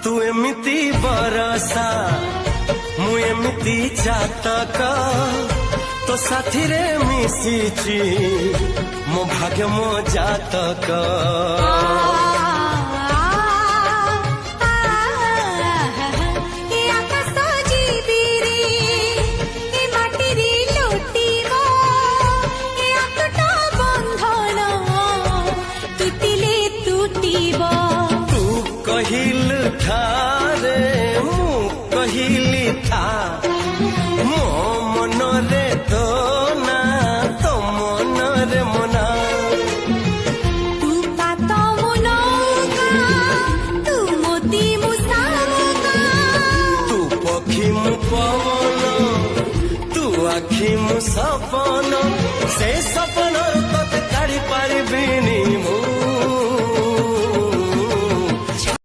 तू एमिति बरसा मु एमिति चातक तो साथी रे मिशिची मो भाग्य मो जातक कहिल था रे मु कहिली था मो मन रे तो ना तो मन रे मना तू पात मुनौका तू मोती मुसाका तू पक्षी मु पवन तू आखि मु सपन से सपन तते काढ़ी पारिबिनी